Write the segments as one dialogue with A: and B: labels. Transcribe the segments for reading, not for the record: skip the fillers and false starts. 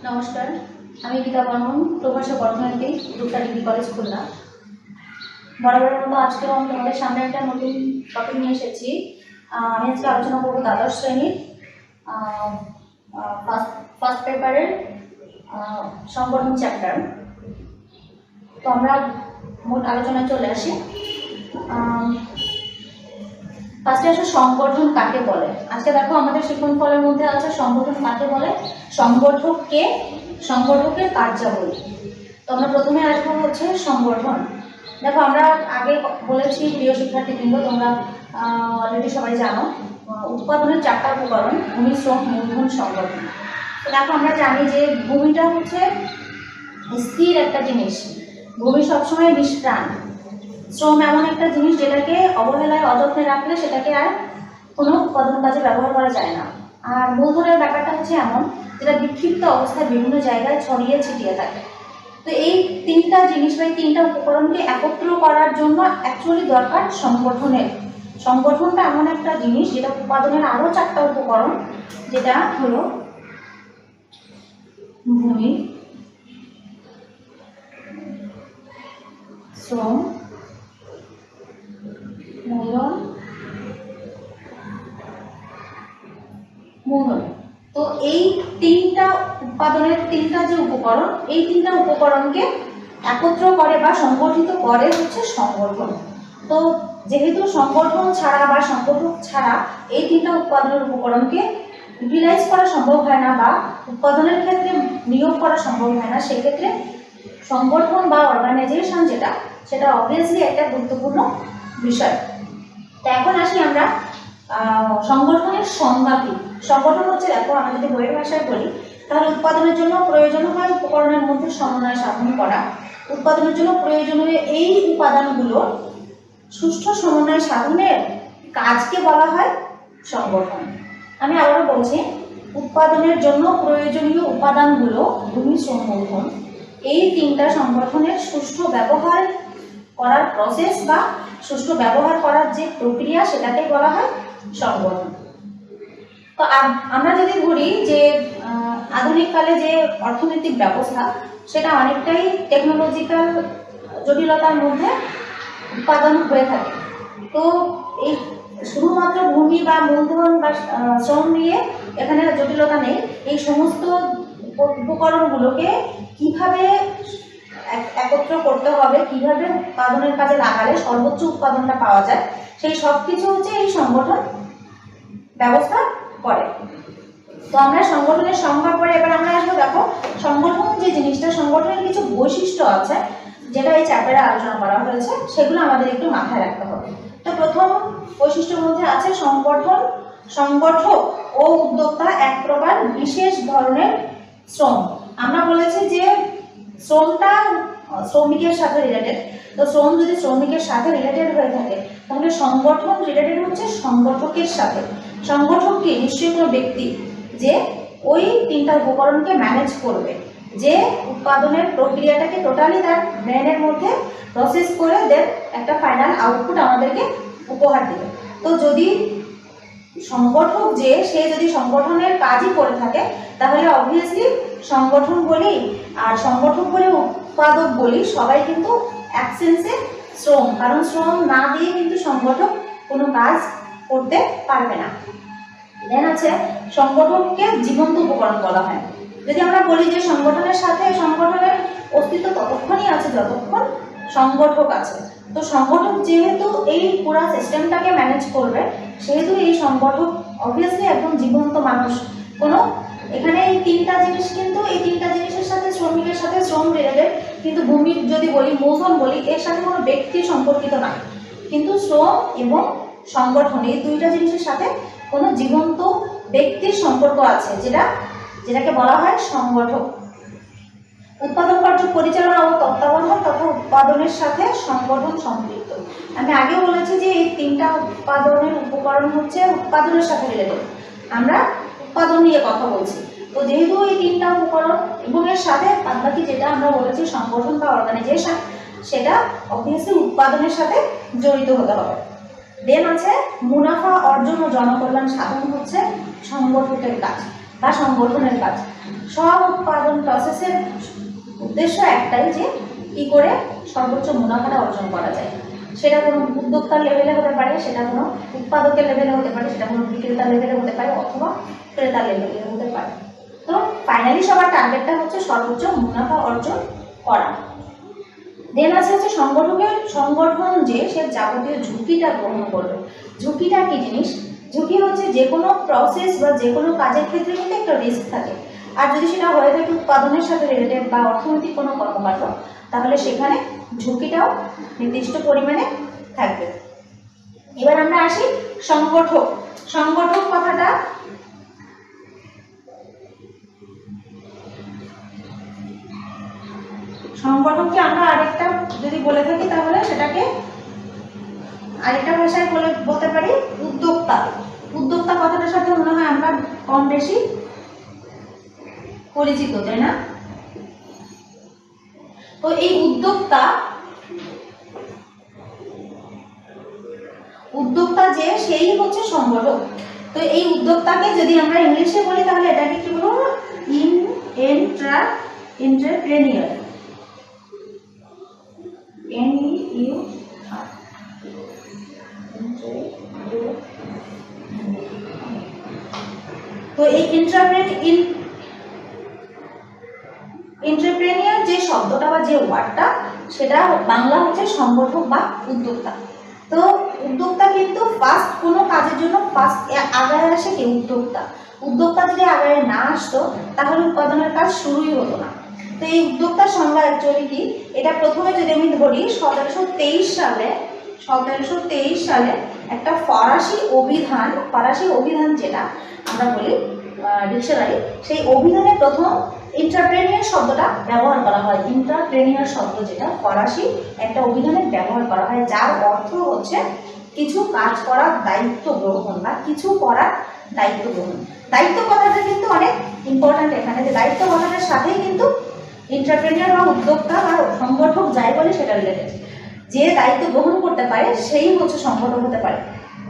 A: নমস্কার, আমি গীতা বর্মন, প্রভাষক অর্থনীতি, দুটা ডিগ্রি কলেজ, খুলনা। বরাবরের মতো আজকেও আমি তোমাদের সামনে একটা নতুন টপিক নিয়ে এসেছি। আমি আজকে আলোচনা করবো দ্বাদশ শ্রেণীর ফার্স্ট পেপারের সংগঠন চ্যাপ্টার। তো আমরা মোট আলোচনায় চলে আসি। ফার্স্টে আসলে সংগঠন কাকে বলে। আজকে দেখো আমাদের শিক্ষণ ফলের মধ্যে আছে সংগঠন কাকে বলে, সংগঠকের কার্যাবলী। তো আমরা প্রথমে আসবো হচ্ছে সংগঠন। দেখো আমরা আগে বলেছি, প্রিয় শিক্ষার্থীবৃন্দ, তোমরা অলরেডি সবাই জানো উৎপাদনের 4টা উপকরণ: ভূমি, শ্রম, মূলধন, সংগঠন। তো দেখো আমরা জানি যে ভূমিটা হচ্ছে স্থির একটা জিনিস, ভূমি সবসময় নিষ্প্রাণ। শ্রম এমন একটা জিনিস যেটাকে অবহেলায় অযত্নে রাখলে সেটাকে আর কোনো উৎপাদন কাজে ব্যবহার করা যায় না। আর মূলধনের ব্যাপারটা হচ্ছে এমন যেটা বিক্ষিপ্ত অবস্থায় বিভিন্ন জায়গায় ছড়িয়ে ছিটিয়ে থাকে। তো এই 3টা জিনিস বা এই 3টা উপকরণকে একত্র করার জন্য অ্যাকচুয়ালি দরকার সংগঠনের। সংগঠনটা এমন একটা জিনিস যেটা উৎপাদনের আরও 4টা উপকরণ, যেটা হলো ভূমি, শ্রম, মূলধন। তো এই 3টা উৎপাদনের 3টা যে উপকরণ, এই 3টা উপকরণকে একত্র করে বা সংগঠিত করে হচ্ছে সংগঠন। তো যেহেতু সংগঠন ছাড়া বা সংগঠক ছাড়া এই 3টা উৎপাদনের উপকরণকে ইউটিলাইজ করা সম্ভব হয় না বা উৎপাদনের ক্ষেত্রে নিয়োগ করা সম্ভব হয় না, সেক্ষেত্রে সংগঠন বা অর্গানাইজেশন সেটা অবভিয়াসলি একটা গুরুত্বপূর্ণ বিষয়। তো এখন আসি আমরা সংগঠনের সংজ্ঞা কি। সংগঠন হচ্ছে, দেখো আমরা যদি বইয়ের ভাষায় বলি তাহলে উৎপাদনের জন্য প্রয়োজনীয় হয় উপকরণের মধ্যে সমন্বয় সাধন করা। উৎপাদনের জন্য প্রয়োজনীয় এই উপাদানগুলো সুষ্ঠু সমন্বয় সাধনের কাজকে বলা হয় সংগঠন। আমি আবারও বলছি, উৎপাদনের জন্য প্রয়োজনীয় উপাদানগুলো ভূমি, শ্রম, মূলধন, এই 3টা সংগঠনের সুষ্ঠু ব্যবহার করার প্রসেস বা সুষ্ঠু ব্যবহার করার যে প্রক্রিয়া সেটাকেই বলা হয় সংগঠন। তো আমরা যদি ধরি যে আধুনিক কালে যে অর্থনৈতিক ব্যবস্থা সেটা অনেকটাই টেকনোলজিক্যাল জটিলতার মধ্যে উৎপাদন হয়ে থাকে। তো এই শুধুমাত্র ভূমি বা মূলধন বা শ্রম নিয়ে এখানে জটিলতা নেই। এই সমস্ত উপকরণগুলোকে কিভাবে একত্র করতে হবে, কিভাবে উৎপাদনের কাজে লাগালে সর্বোচ্চ উৎপাদনটা পাওয়া যায়, সেই সব কিছু হচ্ছে এই সংগঠন ব্যবস্থা করে। তো আমরা সংগঠনের সংজ্ঞা পরে এবার আমরা আসবো, দেখো সংগঠন যে জিনিসটা, সংগঠনের কিছু বৈশিষ্ট্য আছে যেটা এই চ্যাপ্টারে আলোচনা করা হয়েছে, সেগুলো আমাদের একটু মাথায় রাখতে হবে। তো প্রথম বৈশিষ্ট্যের মধ্যে আছে সংগঠন, সংগঠক ও উদ্যোক্তা এক প্রকার বিশেষ ধরনের শ্রম। আমরা বলেছি যে শ্রমটা শ্রমিকের সাথে রিলেটেড। তো শ্রম যদি শ্রমিকের সাথে রিলেটেড হয়ে থাকে তাহলে সংগঠন রিলেটেড হচ্ছে সংগঠকের সাথে। সংগঠক কি? নিশ্চয়ই কোনো ব্যক্তি যে ওই 3টা উপকরণকে ম্যানেজ করবে, যে উৎপাদনের প্রক্রিয়াটাকে টোটালি তার ব্রেনের মধ্যে প্রসেস করে দেন একটা ফাইনাল আউটপুট আমাদেরকে উপহার দেবে। তো যদি সংগঠক সে যদি সংগঠনের কাজই করে থাকে তাহলে অবভিয়াসলি সংগঠন বলি আর সংগঠক বলি উৎপাদক বলি সবাই কিন্তু এক সেন্সে শ্রম, কারণ শ্রম না দিয়ে কিন্তু সংগঠক কোনো কাজ করতে পারবে না। দেন আছে সংগঠনকে জীবন্ত উপকরণ বলা হয়। যদি আমরা বলি যে সংগঠনের সাথে সংগঠনের অস্তিত্ব ততক্ষণই আছে যতক্ষণ সংগঠক আছে। তো সংগঠক যেহেতু এই পুরো সিস্টেমটাকে ম্যানেজ করবে, সেহেতু এই সংগঠক অবভিয়াসলি একদম জীবন্ত মানুষ। কোনো এখানে এই 3টা জিনিস, কিন্তু এই 3টা জিনিসের সাথে শ্রমিকের সাথে শ্রম রিলেটেড, কিন্তু ভূমি যদি বলি, মূলধন বলি, এর সাথে কোনো ব্যক্তি সম্পর্কিত নয়। কিন্তু শ্রম এবং সংগঠন এই 2টা জিনিসের সাথে কোনো জীবন্ত ব্যক্তির সম্পর্ক আছে, যেটাকে বলা হয় সংগঠক। উৎপাদন কার্য পরিচালনা ও তত্ত্বাবধান তথা উৎপাদনের সাথে সংগঠন সম্পৃক্ত। আমি আগেও বলেছি যে এই 3টা উৎপাদনের উপকরণ হচ্ছে উৎপাদনের সাথে রিলেটেড। আমরা উৎপাদন নিয়ে কথা বলছি। তো যেহেতু এই 3টা উপকরণ এবং এর সাথে বাকি যেটা আমরা বলেছি সংগঠন বা অর্গানাইজেশন, সেটা অবভিয়াসলি উৎপাদনের সাথে জড়িত হতে হবে। দেন আছে মুনাফা অর্জন ও জনকল্যাণ সাধন হচ্ছে সংগঠকের কাজ। বা সংগঠনের কাজ। সব উৎপাদন প্রসেসের উদ্দেশ্য একটাই, যে কি করে সর্বোচ্চ মুনাফাটা অর্জন করা যায়। সেটা কোনো উদ্যোক্তার লেভেলে হতে পারে, সেটা কোনো উৎপাদকের লেভেলে হতে পারে, সেটা কোনো বিক্রেতার লেভেলে হতে পারে, অথবা ক্রেতার লেভেলে হতে পারে। তো ফাইনালি সবার টার্গেটটা হচ্ছে সর্বোচ্চ মুনাফা অর্জন করা। দেন আছে হচ্ছে সংগঠন যে সে যাবতীয় ঝুঁকিটা গ্রহণ করবে। ঝুঁকিটা কি জিনিস? ঝুঁকি হচ্ছে যে কোনো প্রসেস বা যে কোনো কাজের ক্ষেত্রে কিন্তু একটা রিস্ক থাকে। আর যদি সেটা হয়ে থাকে উৎপাদনের সাথে রিলেটেড বা অর্থনৈতিক কোনো কর্মকাণ্ড, তাহলে সেখানে ঝুঁকিটাও নির্দিষ্ট পরিমাণে থাকবে। এবার আমরা আসি সংগঠক। সংগঠক কথাটা সংগঠনকে আমরা আরেকটা যদি বলে থাকি তাহলে সেটাকে আরেকটা ভাষায় বলতে পারি উদ্যোক্তা। উদ্যোক্তা কথাটার সাথে মনে হয় আমরা কম বেশি পরিচিত, তাই না? তো এই উদ্যোক্তা যে সেই হচ্ছে সংগঠক। তো এই উদ্যোক্তাকে যদি আমরা ইংলিশে বলি তাহলে এটাকে কি বলবো? এন্টারপ্রেনিউর। তো এই এন্টারপ্রেনিউর যে শব্দটা বা যে ওয়ার্ডটা, সেটা বাংলা হচ্ছে সংগঠক বা উদ্যোক্তা। তো উদ্যোক্তা কিন্তু ফার্স্ট কোনো কাজের জন্য ফার্স্ট আগায় আসে কি? উদ্যোক্তা। উদ্যোক্তা যদি আগায় না আসতো তাহলে উৎপাদনের কাজ শুরুই হতো না। তো এই উদ্যোক্তার সংজ্ঞা অ্যাকচুয়ালি কি? এটা প্রথমে যদি আমি ধরি 1723 সালে একটা ফরাসি অভিধান যেটা আমরা বলি ডিকশনারি, সেই অভিধানে প্রথম এন্টারপ্রেনিউর শব্দটা ব্যবহার করা হয়। এন্টারপ্রেনিউর শব্দ যেটা ফরাসি একটা অভিধানে ব্যবহার করা হয়, যার অর্থ হচ্ছে কিছু কাজ করার দায়িত্ব গ্রহণ বা কিছু করার দায়িত্ব গ্রহণ। দায়িত্ব কথাটা কিন্তু অনেক ইম্পর্ট্যান্ট এখানে, যে দায়িত্ব কথাটার সাথেই কিন্তু এন্টারপ্রেনিউর বা উদ্যোক্তা বা সংগঠক যাই বলে সেটা রিলেটেড। যে দায়িত্ব গ্রহণ করতে পারে সেই হচ্ছে সংগঠক হতে পারে।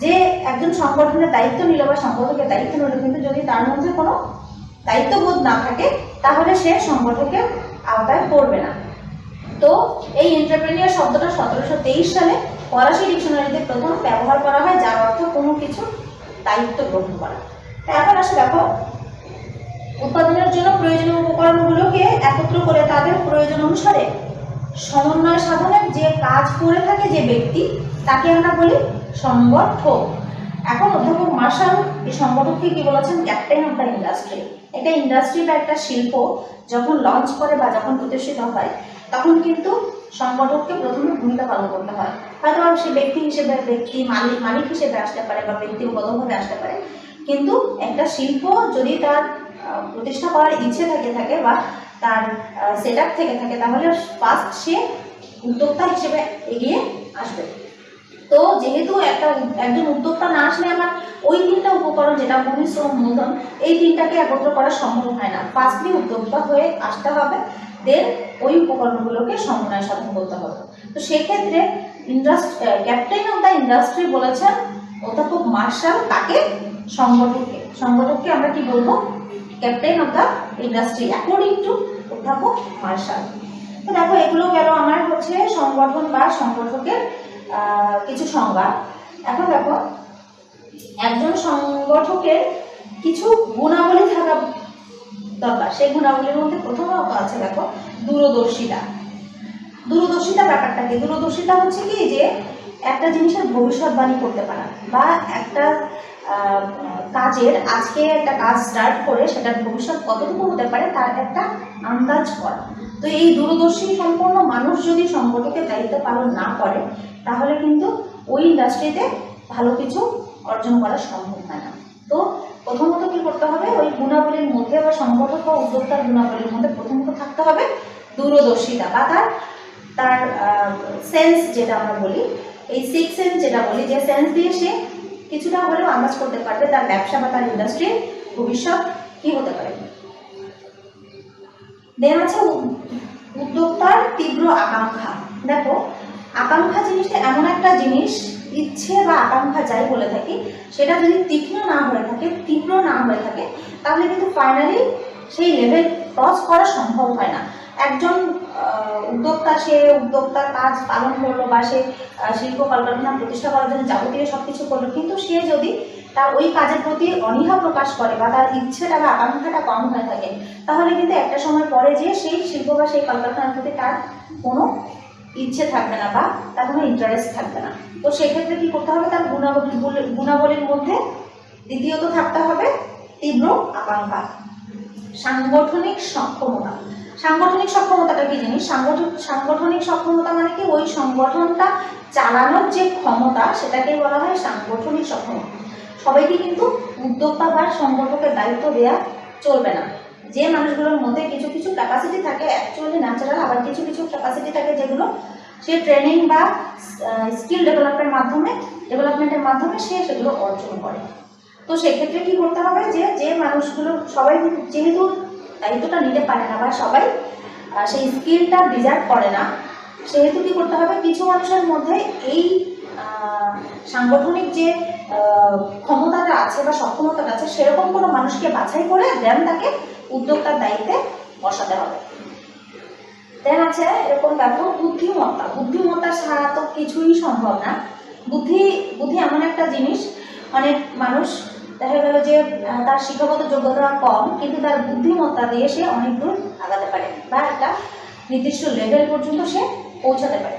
A: যে একজন সংগঠনের দায়িত্ব নিল বা সংগঠকের দায়িত্ব নিল, কিন্তু যদি তার মধ্যে কোনো দায়িত্ববোধ না থাকে তাহলে সে সংগঠকের আওতায় পড়বে না। তো এই এন্টারপ্রেনিউর শব্দটা 1723 সালে ফরাসি ডিকশনারিতে প্রথম ব্যবহার করা হয়, যার অর্থ কোনো কিছু দায়িত্ব গ্রহণ করা। এখন আসে দেখো, উৎপাদনের জন্য প্রয়োজনীয় উপকরণগুলোকে একত্র করে তাদের প্রয়োজন অনুসারে সমন্বয় সাধনের যে কাজ করে থাকে যে ব্যক্তি, তাকে আমরা বলি সংগঠক। এখন অধ্যাপক মার্শাল এই সংগঠককে কি বলেছেন? Captain of the industry. একটা ইন্ডাস্ট্রি বা একটা শিল্প যখন লঞ্চ করে বা যখন প্রতিষ্ঠিত হয়, তখন কিন্তু সংগঠককে প্রথমে ভূমিকা পালন করতে হয়। হয়তো সে ব্যক্তি হিসেবে মালিক হিসেবে আসতে পারে বা ব্যক্তিগতভাবে আসতে পারে, কিন্তু একটা শিল্প যদি তার প্রতিষ্ঠা করার ইচ্ছে থাকে বা তার সেট আপ থেকে থাকে, তাহলে ফার্স্ট সে উদ্যোক্তা হিসেবে এগিয়ে আসবে। তো যেহেতু একজন উদ্যোক্তা না আসলে আমার ওই তিনটা উপকরণ, যেটা ভূমি, শ্রম, মূলধন, এই তিনটাকে একত্র করা সম্ভব হয় না। ফার্স্টলি উদ্যোক্তা হয়ে আসতে হবে, দেন ওই উপকরণগুলোকে সমন্বয় সাধন করতে হবে। তো সেক্ষেত্রে ক্যাপ্টেন অফ দ্য ইন্ডাস্ট্রি বলেছেন অধ্যাপক মার্শাল। তাকে? সংগঠককে আমরা কি বলবো? Captain of the industry according to অধ্যাপক মার্শাল। তো দেখো, এগুলো গেল আমার হচ্ছে সংগঠন বা সংগঠকের কিছু সংজ্ঞা। এখন দেখো, একজন সংগঠকের কিছু গুণাবলী থাকা দরকার। সেই গুণাবলীর মধ্যে প্রথমত আছে দেখো দূরদর্শিতা। দূরদর্শিতা ব্যাপারটা কি? দূরদর্শিতা হচ্ছে কি, যে একটা জিনিসের ভবিষ্যৎবাণী করতে পারা, বা একটা কাজের আজকে একটা কাজ স্টার্ট করে সেটার ভবিষ্যৎ কতটুকু হতে পারে তার একটা আন্দাজ করা। তো এই দূরদর্শী সম্পন্ন মানুষ যদি সংগঠকের দায়িত্ব পালন না করে, তাহলে কিন্তু ওই ইন্ডাস্ট্রিতে ভালো কিছু অর্জন করা সম্ভব হয় না। তো প্রথমত কি করতে হবে? ওই গুণাবলীর মধ্যে বা সংগঠক বা উদ্যোক্তার গুণাবলীর মধ্যে প্রথমত থাকতে হবে দূরদর্শিতা, বা তার সেন্স যেটা আমরা বলি, এই সিক্স সেন্স যেটা বলি, যে সেন্স দিয়ে সে কিছুটা হলেও আন্দাজ করতে পারবে তার ব্যবসা বা তার ইন্ডাস্ট্রির ভবিষ্যৎ কি হতে পারে। দেন আছে উদ্যোক্তার তীব্র আকাঙ্ক্ষা। দেখো, আকাঙ্ক্ষা জিনিসটা এমন একটা জিনিস, ইচ্ছে বা আকাঙ্ক্ষা যাই বলে থাকি, সেটা যদি তীক্ষ্ণ না হয়ে থাকে, তীব্র না হয়ে থাকে, তাহলে কিন্তু ফাইনালি সেই লেভেল ক্রস করা সম্ভব হয় না। একজন উদ্যোক্তা, সে উদ্যোক্তার কাজ পালন করলো বা সে শিল্প কলকারখানা প্রতিষ্ঠা করার জন্য যাবতীয় সব কিছু করলো, কিন্তু সে যদি তার ওই কাজের প্রতি অনীহা প্রকাশ করে বা তার ইচ্ছেটা বা আকাঙ্ক্ষাটা কম হয়ে থাকে, তাহলে কিন্তু একটা সময় পরে যে সেই শিল্প বা সেই কলকারখানার প্রতি তার কোনো ইচ্ছে থাকবে না বা তার কোনো ইন্টারেস্ট থাকবে না। তো সেক্ষেত্রে কি করতে হবে, তার গুণাবলীর মধ্যে দ্বিতীয়ত থাকতে হবে তীব্র আকাঙ্ক্ষা। সাংগঠনিক সক্ষমতা। সাংগঠনিক সক্ষমতাটা কি জিনিস? সাংগঠনিক সক্ষমতা মানে কি, ওই সংগঠনটা চালানোর যে ক্ষমতা সেটাকেই বলা হয় সাংগঠনিক সক্ষমতা। সবাইকে কিন্তু উদ্যোক্তা বা সংগঠকের দায়িত্ব দেওয়া চলবে না। যে মানুষগুলোর মধ্যে কিছু কিছু ক্যাপাসিটি থাকে অ্যাকচুয়ালি ন্যাচারাল, আবার কিছু কিছু ক্যাপাসিটি থাকে যেগুলো সে ট্রেনিং বা স্কিল ডেভেলপমেন্টের মাধ্যমে সে সেগুলো অর্জন করে। তো সেক্ষেত্রে কি করতে হবে, যে মানুষগুলো সবাই যেহেতু দায়িত্বটা নিতে পারে না বা সবাই সেই স্কিলটা ডিজার্ভ করে না, সেহেতু কি করতে হবে, কিছু মানুষের মধ্যে এই সাংগঠনিক যে ক্ষমতাটা আছে বা সক্ষমতাটা আছে সেরকম কোনো মানুষকে বাছাই করে দেন তাকে উদ্যোক্তার দায়িত্বে বসাতে হবে। দেন আছে এরকম দেখো বুদ্ধিমত্তা। বুদ্ধিমত্তা ছাড়া তো কিছুই সম্ভব না। বুদ্ধি এমন একটা জিনিস, অনেক মানুষ দেখা গেল যে তার শিক্ষাগত যোগ্যতা কম, কিন্তু তার বুদ্ধিমত্তা দিয়ে সে অনেক দূর আগাতে পারে বা একটা নির্দিষ্ট লেভেল পর্যন্ত সে পৌঁছাতে পারে।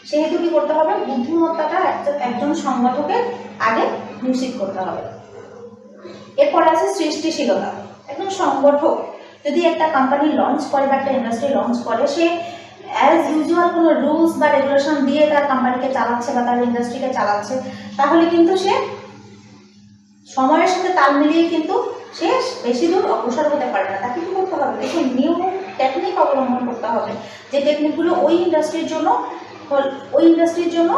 A: সেহেতু কি করতে হবে, বুদ্ধিমত্তাটা একজন সংগঠকের আগে নিশ্চিত করতে হবে। এরপর আছে সৃষ্টিশীলতা। একজন সংগঠক যদি একটা কোম্পানি লঞ্চ করে বা একটা ইন্ডাস্ট্রি লঞ্চ করে, সে অ্যাজ ইউজুয়াল কোনো রুলস বা রেগুলেশন দিয়ে তার কোম্পানিকে চালাচ্ছে বা তার ইন্ডাস্ট্রিকে চালাচ্ছে, তাহলে কিন্তু সে সময়ের সাথে তাল মিলিয়ে কিন্তু সে বেশি দূর অগ্রসর হতে পারে না। তাকে কি করতে হবে, দেখুন নিউ টেকনিক অবলম্বন করতে হবে, যে টেকনিকগুলো ওই ইন্ডাস্ট্রির জন্য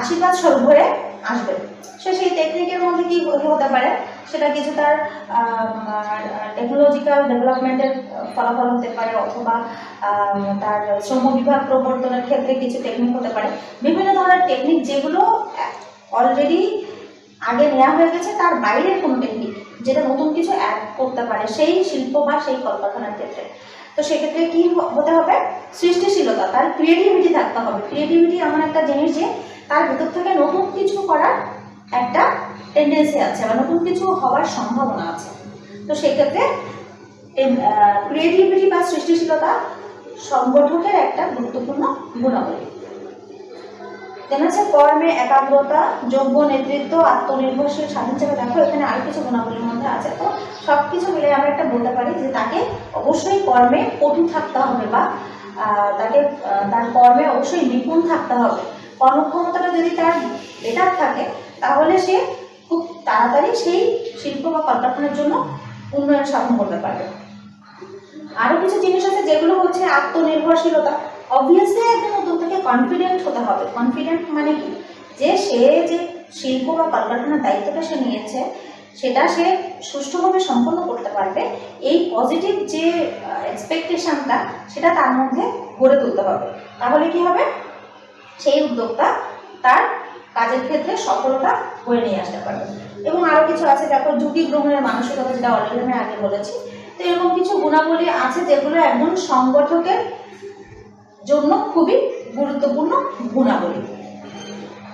A: আশীর্বাদ স্বরূপ হয়ে আসবে। সে সেই টেকনিকের মধ্যে কি হতে পারে, সেটা কিছু তার টেকনোলজিক্যাল ডেভেলপমেন্টের ফলাফল হতে পারে, অথবা তার শ্রম বিভাগ প্রবর্তনের ক্ষেত্রে কিছু টেকনিক হতে পারে। বিভিন্ন ধরনের টেকনিক যেগুলো অলরেডি আগে নেওয়া হয়ে গেছে, তার বাইরের কোনো টেকনিক যেটা নতুন কিছু অ্যাড করতে পারে সেই শিল্প বা সেই কলকারখানার ক্ষেত্রে। তো সেক্ষেত্রে কি হতে হবে, সৃষ্টিশীলতা, তার ক্রিয়েটিভিটি থাকতে হবে। ক্রিয়েটিভিটি এমন একটা জিনিস যে তার ভিতর থেকে নতুন কিছু করার একটা টেন্ডেন্সি আছে বা নতুন কিছু হওয়ার সম্ভাবনা আছে। তো সেক্ষেত্রে ক্রিয়েটিভিটি বা সৃষ্টিশীলতা সংগঠকের একটা গুরুত্বপূর্ণ গুণাবলী। যেন আছে কর্মে একাগ্রতা, যোগ্য নেতৃত্ব, আত্মনির্ভরশীল, স্বাধীনচেতা। দেখো এখানে আর কিছু গুণাবলীর মধ্যে আছে। তো সব কিছু মিলে আমরা একটা বলতে পারি যে তাকে অবশ্যই কর্মে পটু থাকতে হবে বা তার কর্মে অবশ্যই নিপুণ থাকতে হবে। কর্মক্ষমতাটা যদি তার বেটার থাকে, তাহলে সে খুব তাড়াতাড়ি সেই শিল্প বা কলকারখানার জন্য উন্নয়ন সাধন করতে পারবে। আরও কিছু জিনিস আছে যেগুলো হচ্ছে আত্মনির্ভরশীলতা। অবভিয়াসলি একজন উদ্যোক্তাকে কনফিডেন্ট হতে হবে। কনফিডেন্ট মানে কি, যে সে যে শিল্প বা কলকারখানার দায়িত্বটা সে নিয়েছে সেটা সে সুষ্ঠুভাবে সম্পন্ন করতে পারবে, এই পজিটিভ যে এক্সপেকটেশনটা সেটা তার মধ্যে গড়ে তুলতে হবে। তাহলে কি হবে, সেই উদ্যোক্তা তার কাজের ক্ষেত্রে সফলতা বয়ে নিয়ে আসতে পারবে। এবং আরও কিছু আছে, দেখো ঝুঁকি গ্রহণের মানসিকতা, যেটা অলরেডি আমি আগে বলেছি। তো এরকম কিছু গুণাবলী আছে যেগুলো একজন সংগঠকের জন্য খুবই গুরুত্বপূর্ণ গুণাবলী।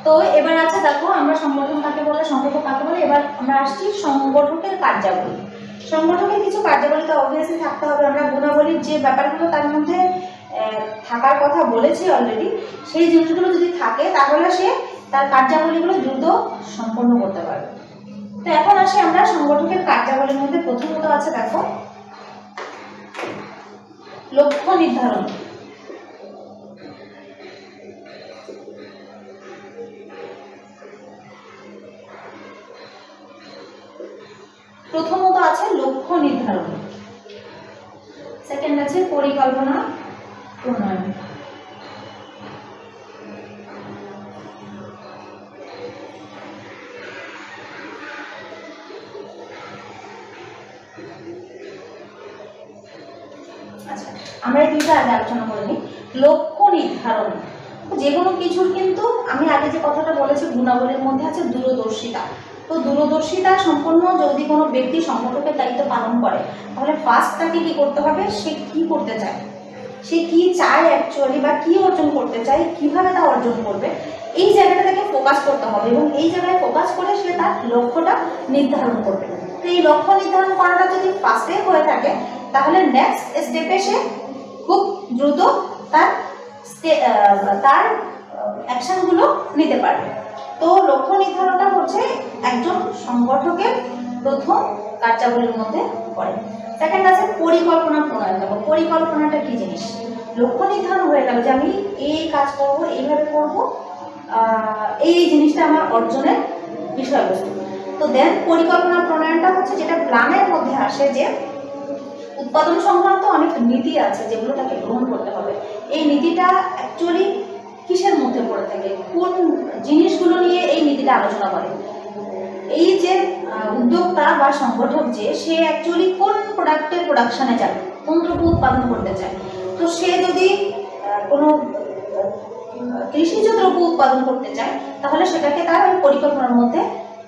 A: তো এবার আছে দেখো আমরা সংগঠন কাকে বলে, সংগঠক কাকে বলে। এবার আমরা আসছি সংগঠকের কার্যাবলী। সংগঠকের কিছু কার্যাবলী তো অবভিয়াসলি থাকতে হবে। আমরা গুণাবলীর যে ব্যাপারগুলো তার মধ্যে থাকার কথা বলেছি অলরেডি, সেই জিনিসগুলো যদি থাকে তাহলে সে তার কার্যাবলীগুলো দ্রুত সম্পন্ন করতে পারবে। তো এখন আসি আমরা সংগঠকের কার্যাবলীর মধ্যে। প্রথমত আছে দেখো লক্ষ্য নির্ধারণ। প্রথমত আছে লক্ষ্য নির্ধারণ, সেকেন্ড আছে পরিকল্পনা প্রণয়ন, আচ্ছা আমরা এই দুইটা আগে আলোচনা করে নিই। লক্ষ্য নির্ধারণ, যে কোনো কিছুর কিন্তু আমি আগে যে কথাটা বলেছি গুণাবলীর মধ্যে আছে দূরদর্শিতা। তো দূরদর্শিতা সম্পন্ন যদি কোনো ব্যক্তি সংগঠকের দায়িত্ব পালন করে, তাহলে ফার্স্ট তাকে কি করতে হবে, সে কি করতে চায়, সে কি চায় অ্যাকচুয়ালি, বা কি অর্জন করতে চায়, কিভাবে তা অর্জন করবে, এই জায়গাটা তাকে ফোকাস করতে হবে এবং এই জায়গায় ফোকাস করে সে তার লক্ষ্যটা নির্ধারণ করবে। তো এই লক্ষ্য নির্ধারণ করাটা যদি ফার্স্টে হয়ে থাকে, তাহলে নেক্সট স্টেপে সে খুব দ্রুত তার অ্যাকশনগুলো নিতে পারবে। তো লক্ষ্য নির্ধারণটা হচ্ছে একজন সংগঠকের প্রথম কার্যাবলীর মধ্যে পড়ে। সেকেন্ড আছে পরিকল্পনা প্রণয়ন। দেখো পরিকল্পনাটা কি জিনিস, লক্ষ্য নির্ধারণ হয়ে গেল যে আমি এই কাজ করব, এইভাবে করব, এই জিনিসটা আমার অর্জনের বিষয়বস্তু। তো দেন পরিকল্পনা প্রণয়নটা হচ্ছে যেটা প্ল্যানের মধ্যে আসে, যে উৎপাদন সংক্রান্ত অনেক নীতি আছে যেগুলো তাকে গ্রহণ করতে হবে। এই নীতিটা অ্যাকচুয়ালি কিসের মধ্যে পড়ে থাকে, কোন জিনিসগুলো নিয়ে এই নীতিটা আলোচনা করে। এই যে উদ্যোক্তা বা সংগঠক যে সে অ্যাকচুয়ালি কোন প্রোডাক্টের প্রোডাকশানে যাবে, কোন দ্রব্য উৎপাদন করতে চায়। তো সে যদি কোনো কৃষিজ দ্রব্য উৎপাদন করতে চায়, তাহলে সেটাকে তার ওই পরিকল্পনার মধ্যে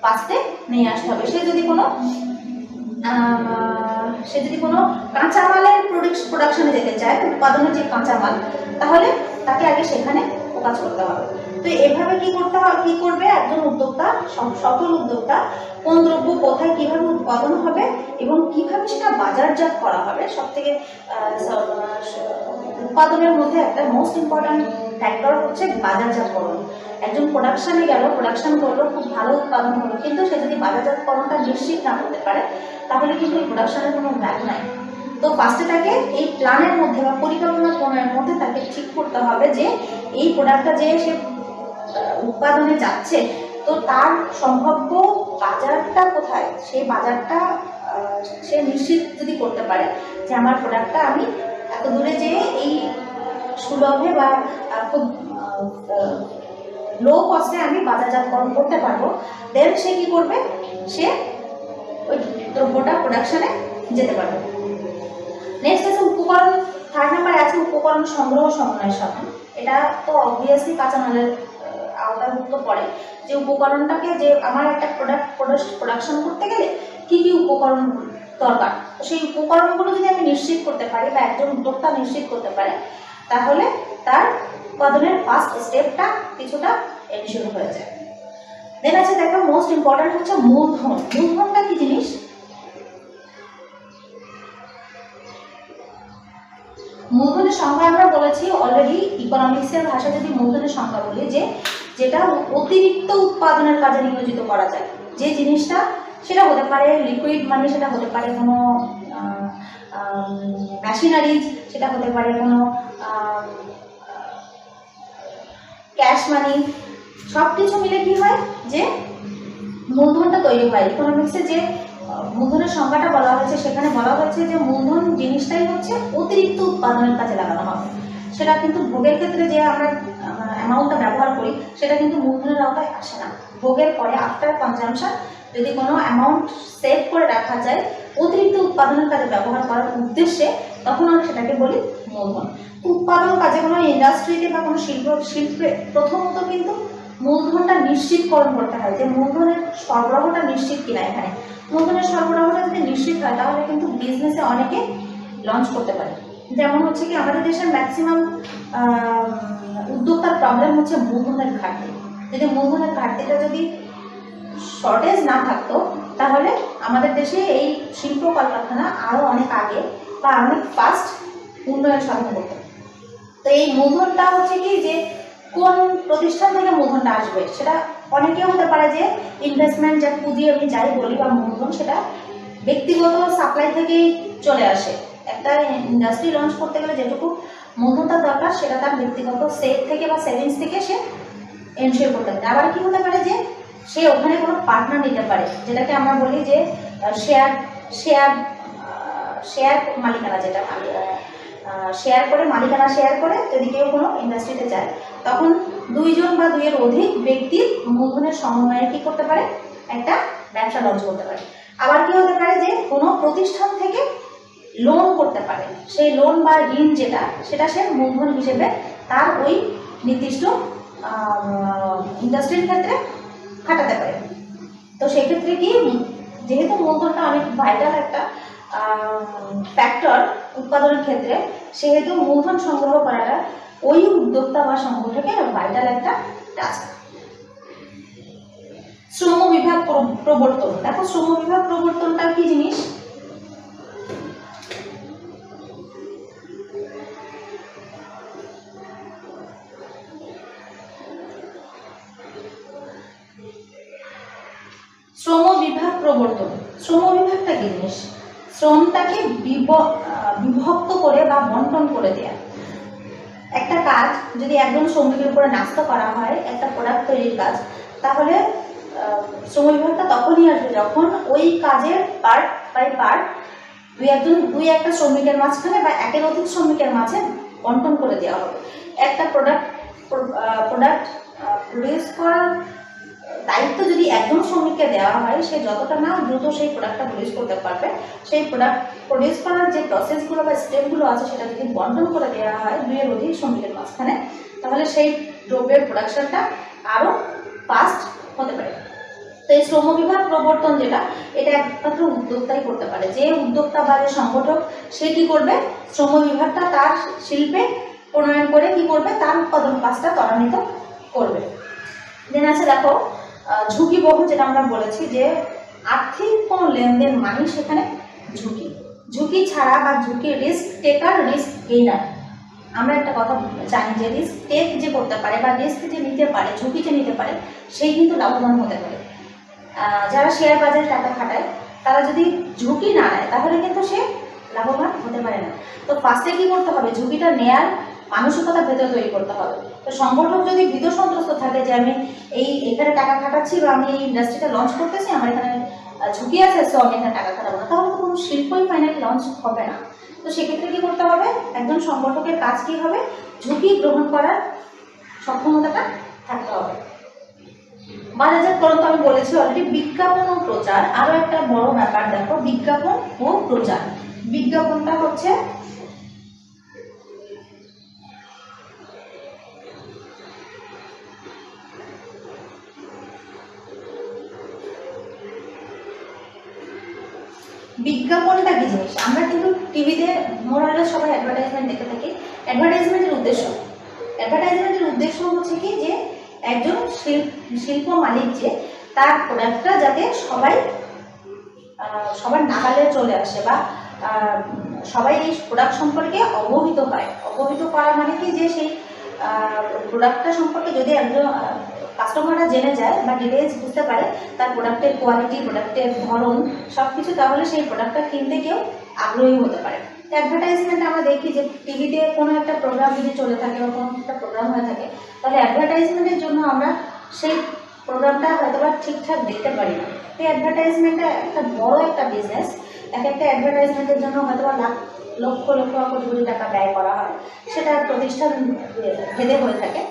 A: পাশে নিয়ে আসতে হবে। সে যদি কোনো কাঁচামালের প্রোডাকশনে যেতে চায়, উৎপাদনের যে কাঁচামাল, তাহলে তাকে আগে সেখানে ফোকাস করতে হবে। তো এভাবে কি করবে একজন উদ্যোক্তা, সফল উদ্যোক্তা, কোন দ্রব্য কোথায় কিভাবে উৎপাদন হবে এবং কিভাবে সেটা বাজারজাত করা হবে। সব থেকে উৎপাদনের মধ্যে একটা মোস্ট ইম্পর্ট্যান্ট ফ্যাক্টর হচ্ছে বাজারজাতকরণ। একজন প্রোডাকশানে গেল, প্রোডাকশন করলো, খুব ভালো উৎপাদন হলো, কিন্তু সে যদি বাজারজাতকরণটা নিশ্চিত না করতে পারে, তাহলে কিন্তু এই প্রোডাকশনের কোনো ভ্যালু নাই। তো ফার্স্টে তাকে এই প্ল্যানের মধ্যে বা পরিকল্পনা প্রণয়নের মধ্যে তাকে ঠিক করতে হবে যে এই প্রোডাক্টটা যে সে উৎপাদনে যাচ্ছে, তো তার সম্ভাব্য বাজারটা কোথায়, সেই বাজারটা সে নিশ্চিত যদি করতে পারে যে আমার প্রোডাক্টটা আমি এত দূরে যেয়ে এই সুলভে বা খুব লো কস্টে আমি বাজারজাতকরণ করতে পারবো, দেন সে কি করবে, সে ওই দ্রব্যটা প্রোডাকশনে যেতে পারবে। নেক্সট আছে উপকরণ। থার্ড নাম্বারে আছে উপকরণ সংগ্রহ সমন্বয় সাধন। এটা তো অবভিয়াসলি কাঁচামালের আওতাভুক্ত পড়ে, যে উপকরণটাকে, যে আমার একটা প্রোডাকশন করতে গেলে কি কি উপকরণ দরকার, সেই উপকরণগুলো যদি আমি নিশ্চিত করতে পারি বা একজন উদ্যোক্তা নিশ্চিত করতে পারে, তাহলে তার উৎপাদনের ফার্স্ট স্টেপটা কিছুটা এনশিওর হয়ে যায়। দেন আছে দেখো মোস্ট ইম্পর্ট্যান্ট হচ্ছে মূলধন। মূলধনটা কি জিনিস, মূলধনের সংখ্যা আমরা বলেছি অলরেডি, ইকোনমিক্সের ভাষায় যদি মূলধনের সংখ্যা বলি, যে যেটা অতিরিক্ত উৎপাদনের কাজে নিয়োজিত করা যায়, যে জিনিসটা, সেটা হতে পারে লিকুইড মানি, সেটা হতে পারে কোনো মেশিনারিজ, সেটা হতে পারে কোনো ক্যাশ মানি, সব কিছু মিলে কি হয় যে মূলধনটা তৈরি হয়। ইকোনমিক্সে যে মূলধনের সংখ্যাটা বলা হয়েছে, সেখানে বলা হয়েছে যে মূলধন জিনিসটাই হচ্ছে অতিরিক্ত উৎপাদনের কাজে লাগানো হবে। সেটা কিন্তু ভোগের ক্ষেত্রে যে আমরা অ্যামাউন্টটা ব্যবহার করি, সেটা কিন্তু মূলধনের আওতায় আসে না। ভোগের পরে আফটার কনজামশন যদি কোনো অ্যামাউন্ট সেভ করে রাখা যায় অতিরিক্ত উৎপাদনের কাজে ব্যবহার করার উদ্দেশ্যে, তখন আমরা সেটাকে বলি মূলধন। উৎপাদন কাজে কোনো ইন্ডাস্ট্রিতে বা কোনো শিল্পে প্রথমত কিন্তু মূলধনটা নিশ্চিতকরণ করতে হয়, যে মূলধনের সরবরাহটা নিশ্চিত কিনা। এখানে মূলধনের সরবরাহটা যদি নিশ্চিত হয়, তাহলে কিন্তু বিজনেসে অনেকে লঞ্চ করতে পারে। যেমন হচ্ছে কি আমাদের দেশের ম্যাক্সিমাম উদ্যোক্তার প্রবলেম হচ্ছে মূলধনের ঘাটতি। যদি মূলধনের ঘাটতিটা যদি শর্টেজ না থাকতো, তাহলে আমাদের দেশে এই শিল্প কলকারখানা আরও অনেক আগে বা অনেক ফাস্ট উন্নয়ন সাধন করত। তো এই মূলধনটা হচ্ছে কি, যে কোন প্রতিষ্ঠান থেকে মূলধনটা আসবে, সেটা অনেকে হতে পারে যে ইনভেস্টমেন্ট, যা পুঁজি আমি যাই বলি বা মূলধন, সেটা ব্যক্তিগত সাপ্লাই থেকেই চলে আসে। একটা ইন্ডাস্ট্রি লঞ্চ করতে গেলে যেটুকু মূলধনটা দরকার, সেটা তার ব্যক্তিগত সেভ থেকে বা সেভিংস থেকে সে এনশিওর করতে পারে। আবার কি হতে পারে যে সে ওখানে কোনো পার্টনার নিতে পারে, যেটাকে আমরা বলি যে শেয়ার মালিকানা, যেটা মালিকানা শেয়ার করে যদি কেউ কোনো ইন্ডাস্ট্রিতে যায়, তখন দুইজন বা দুইয়ের অধিক ব্যক্তির মূলধনের সমন্বয়ে কি করতে পারে, একটা ব্যবসা লঞ্চ করতে পারে। আবার কি হতে পারে যে কোনো প্রতিষ্ঠান থেকে লোন করতে পারে, সেই লোন বা ঋণ যেটা, সেটা সে মূলধন হিসেবে তার ওই নির্দিষ্ট ইন্ডাস্ট্রির ক্ষেত্রে খাটাতে পারে। তো সেক্ষেত্রে কি, যেহেতু মূলধনটা অনেক ভাইটাল একটা ফ্যাক্টর উৎপাদনের ক্ষেত্রে, সেহেতু মূলধন সংগ্রহ করাটা ওই উদ্যোক্তা বা সংগঠকের ভাইটাল একটা টাস্ক। শ্রম বিভাগ প্রবর্তন, দেখো শ্রম বিভাগ প্রবর্তনটা কি জিনিস? শ্রম বিভাগ প্রবর্তন, শ্রম বিভাগটা কি জিনিস? শ্রমটাকে বিভক্ত করে বা বন্টন করে দেয়া। একটা কাজ যদি একজন শ্রমিকের উপরে ন্যস্ত করা হয়, একটা প্রোডাক্ট তৈরির কাজ, তাহলে শ্রম বিভাগটা তখনই আসবে যখন ওই কাজের পার্ট বাই পার্ট দুই একটা শ্রমিকের মাঝখানে বা একের অধিক শ্রমিকের মাঝে বন্টন করে দেওয়া হবে। একটা প্রোডাক্ট প্রডিউস করার দায়িত্ব যদি একজন শ্রমিককে দেওয়া হয়, সে যতটা না দ্রুত সেই প্রোডাক্টটা প্রডিউস করতে পারবে, সেই প্রোডাক্ট প্রডিউস করার যে প্রসেসগুলো বা স্টেপগুলো আছে সেটা যদি বন্টন করে দেওয়া হয় দুইয়ের অধিক শ্রমিকের মাঝখানে, তাহলে সেই দ্রব্যের প্রোডাকশনটা আরও ফাস্ট হতে পারে। তো এই শ্রম বিভাগ প্রবর্তন যেটা, এটা একমাত্র উদ্যোক্তাই করতে পারে। যে উদ্যোক্তা বা যে সংগঠক, সে কি করবে, শ্রম বিভাগটা তার শিল্পে প্রণয়ন করে কি করবে, তার উৎপাদন কাজটা ত্বরান্বিত করবে। দেন আছে দেখো ঝুঁকিবহ, যেটা আমরা বলেছি যে আর্থিক কোনো লেনদেন মানে সেখানে ঝুঁকি ছাড়া বা ঝুঁকি রিস্ক টেকার, রিস্ক গেইনার। আমরা একটা কথা জানি যে রিস্ক টেক যে করতে পারে বা রিস্ক যে নিতে পারে, ঝুঁকি যে নিতে পারে, সেই কিন্তু লাভবান হতে পারে। যারা শেয়ার বাজারে টাকা খাটায়, তারা যদি ঝুঁকি না নেয় তাহলে কিন্তু সে লাভবান হতে পারে না। তো ফার্স্টে কি করতে হবে, ঝুঁকিটা নেয়ার মানসিকতা ভেতরে তৈরি করতে হবে। তো সংগঠক যদি ভীত সন্ত্রস্ত থাকে যে আমি এখানে টাকা খাটাচ্ছি বা আমি এই ইন্ডাস্ট্রিটা লঞ্চ করতেছি, আমার এখানে ঝুঁকি আছে, সো আমি এখানে টাকা খাটাবো না, তাহলে তো কোনো শিল্পই ফাইনালি লঞ্চ হবে না। তো সেক্ষেত্রে কি করতে হবে, একজন সংগঠকের কাজ কি হবে, ঝুঁকি গ্রহণ করার সক্ষমতাটা থাকতে হবে। বাজারজাতকরণ তো আমি বলেছি অলরেডি। বিজ্ঞাপন ও প্রচার আরো একটা বড় ব্যাপার, দেখো বিজ্ঞাপন ও প্রচার। বিজ্ঞাপনটা হচ্ছে বিজ্ঞাপনটা কি জিনিস? আমরা কিন্তু টিভিতে মোরালে সবাই অ্যাডভার্টাইজমেন্ট দেখে থাকি। অ্যাডভার্টাইজমেন্টের উদ্দেশ্য হচ্ছে কি, যে একজন শিল্প মালিক যে তার প্রোডাক্টটা যাতে সবার নাগালে চলে আসে বা সবাই এই প্রোডাক্ট সম্পর্কে অবহিত হয়। অবহিত করা মানে কি, যে সেই প্রোডাক্টটা সম্পর্কে যদি একজন কাস্টমাররা জেনে যায় বা ডিটেলস বুঝতে পারে, তার প্রোডাক্টের কোয়ালিটি, প্রোডাক্টের ধরন সব কিছু, তাহলে সেই প্রোডাক্টটা কিনতে কেউ আগ্রহী হতে পারে। অ্যাডভার্টাইজমেন্ট আমরা দেখি যে টিভিতে কোনো একটা প্রোগ্রাম যদি চলে থাকে বা কোনো একটা প্রোগ্রাম হয়ে থাকে, তাহলে অ্যাডভার্টাইজমেন্টের জন্য আমরা সেই প্রোগ্রামটা হয়তো বা ঠিকঠাক দেখতে পারি না। এই অ্যাডভার্টাইজমেন্টটা একটা বড় একটা বিজনেস। একটা অ্যাডভার্টাইজমেন্টের জন্য হয়তো বা লক্ষ লক্ষ কোটি কোটি টাকা ব্যয় করা হয়, সেটা প্রতিষ্ঠান ভেদে হয়ে থাকে।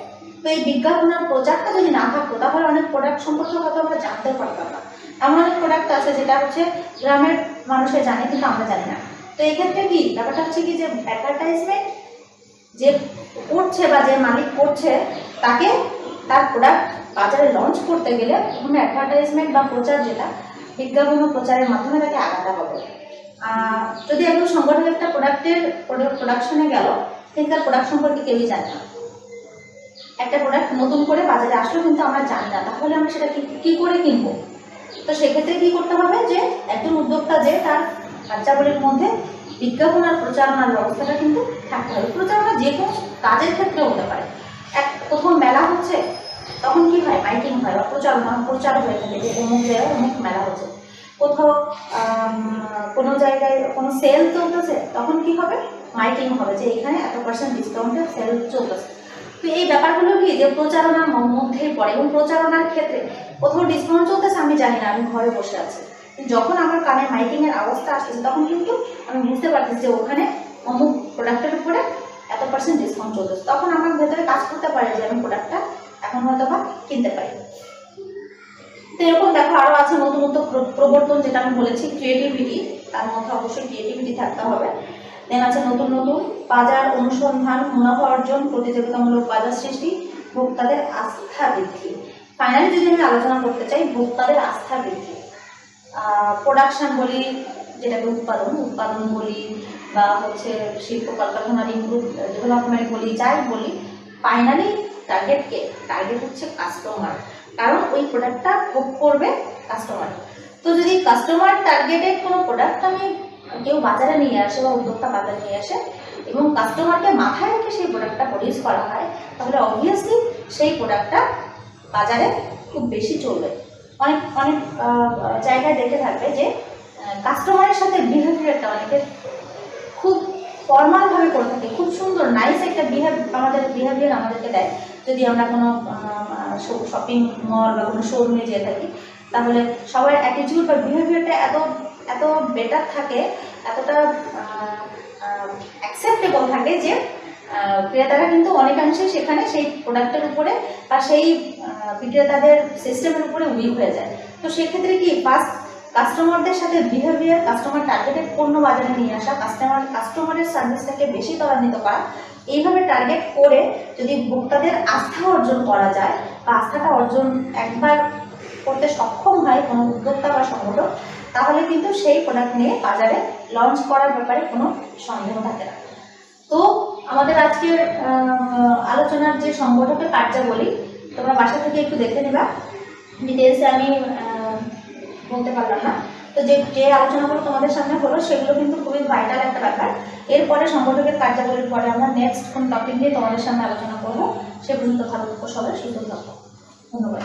A: তো এই বিজ্ঞাপন আর প্রচারটা যদি না থাকতো, তাহলে অনেক প্রোডাক্ট সম্পর্কে হয়তো আমরা জানতে পারতাম না। এমন অনেক প্রোডাক্ট আছে যেটা হচ্ছে গ্রামের মানুষে জানে, কিন্তু আমরা জানি না। তো এক্ষেত্রে কি ব্যাপারটা হচ্ছে কি, যে অ্যাডভার্টাইজমেন্ট যে করছে বা যে মালিক করছে, তাকে তার প্রোডাক্ট বাজারে লঞ্চ করতে গেলে প্রথমে অ্যাডভার্টাইজমেন্ট বা প্রচার, যেটা বিজ্ঞাপন ও প্রচারের মাধ্যমে তাকে আগাতে হবে। যদি একজন সংগঠক একটা প্রোডাক্টের প্রোডাকশনে গেল, কিন্তু তার প্রোডাক্ট সম্পর্কে কেউই জানে না, একটা প্রোডাক্ট নতুন করে বাজারে আসলো কিন্তু আমরা জানি না, তাহলে আমরা সেটা কি করে কিনবো? তো সেক্ষেত্রে কি করতে হবে, যে একজন উদ্যোক্তা যে তার কার্যাবলীর মধ্যে বিজ্ঞাপন আর প্রচারণার ব্যবস্থাটা কিন্তু থাকতে হবে। প্রচারণা যে কোনো কাজের ক্ষেত্রে হতে পারে। প্রথম মেলা হচ্ছে, তখন কি হয়, মাইকিং হয় বা প্রচার হয়ে থাকে যে অমুক জায়গায় অমুক মেলা হচ্ছে। কোথাও কোনো জায়গায় কোনো সেল চলতেছে, তখন কি হবে, মাইকিং হবে যে এখানে এত % ডিসকাউন্টে সেল চলতেছে। তো এই ব্যাপারগুলো কি, যে প্রচারণার মধ্যেই পড়ে। এবং প্রচারণার ক্ষেত্রে কোথাও ডিসকাউন্ট চলতেছে, আমি জানি না, আমি ঘরে বসে আছি, যখন আমার কানে মাইকিংয়ের আওয়াজটা আসতেছে, তখন কিন্তু আমি বুঝতে পারতেছি যে ওখানে অমুক প্রোডাক্টের উপরে এত % ডিসকাউন্ট চলতেছে। তখন আমার ভেতরে কাজ করতে পারে যে আমি প্রোডাক্টটা এখন হয়তো বা কিনতে পারি। তো এরকম দেখো আরও আছে নতুনত্ব প্রবর্তন, যেটা আমি বলেছি ক্রিয়েটিভিটি, তার মধ্যে অবশ্যই ক্রিয়েটিভিটি থাকতে হবে। দেন আছে নতুন নতুন বাজার অনুসন্ধান, মুনাফা অর্জন, প্রতিযোগিতামূলক বাজার সৃষ্টি, ভোক্তাদের আস্থা বৃদ্ধি। ফাইনালি যদি আমি আলোচনা করতে চাই ভোক্তাদের আস্থা বৃদ্ধি, প্রোডাকশন বলি যেটাকে উৎপাদন বলি বা হচ্ছে শিল্প কলকারখানার ইমপ্রুভ ডেভেলপমেন্ট বলি, যাই বলি, ফাইনালি টার্গেট হচ্ছে কাস্টমার, কারণ ওই প্রোডাক্টটা ভোগ করবে কাস্টমার। তো যদি কাস্টমার টার্গেটেড কোনো প্রোডাক্ট আমি কেউ বাজারে নিয়ে আসে বা উদ্যোক্তা বাজারে নিয়ে আসে এবং কাস্টমারকে মাথায় রেখে সেই প্রোডাক্টটা প্রডিউস করা হয়, তাহলে অবভিয়াসলি সেই প্রোডাক্টটা বাজারে খুব বেশি চলবে। অনেক অনেক জায়গায় দেখে থাকবে যে কাস্টমারের সাথে বিহেভিয়ারটা অনেকে খুব ফর্মালভাবে করে থাকে, খুব সুন্দর নাইস একটা বিহেভিয়ার আমাদেরকে দেয়। যদি আমরা কোনো শপিং মল বা কোনো শোরুমে যেয়ে থাকি, তাহলে সবার অ্যাটিটিউড বা বিহেভিয়ারটা এত বেটার থাকে, এতটা অ্যাকসেপ্টেবল থাকে যে ক্রেতারা কিন্তু অনেকাংশে সেখানে সেই প্রোডাক্টের উপরে বা সেই বিক্রেতাদের সিস্টেমের উপরে উইক হয়ে যায়। তো সেক্ষেত্রে কি ফার্স্ট কাস্টমারদের সাথে বিহেভিয়ার, কাস্টমার টার্গেটেড পণ্য বাজারে নিয়ে আসা, কাস্টমারের সার্ভিসটাকে বেশি ত্বরান্বিত করা, এইভাবে টার্গেট করে যদি ভোক্তাদের আস্থা অর্জন করা যায় বা আস্থাটা অর্জন একবার করতে সক্ষম হয় কোনো উদ্যোক্তা বা সংগঠন, তাহলে কিন্তু সেই প্রোডাক্ট নিয়ে বাজারে লঞ্চ করার ব্যাপারে কোনো সন্দেহ থাকে না। তো আমাদের আজকের আলোচনার যে সংগঠকের কার্যাবলী তোমরা বাসা থেকে একটু দেখে নেবা, ডিটেলসে আমি বলতে পারলাম না। তো যে আলোচনাগুলো তোমাদের সামনে হলো সেগুলো কিন্তু খুবই ভাইটাল একটা ব্যাপার। এরপরে সংগঠকের কার্যাবলীর পরে আমরা নেক্সট কোন টপিক নিয়ে তোমাদের সামনে আলোচনা করবো। সে পর্যন্ত ভালো থাকো, সবাই সুস্থ থাকো। ধন্যবাদ।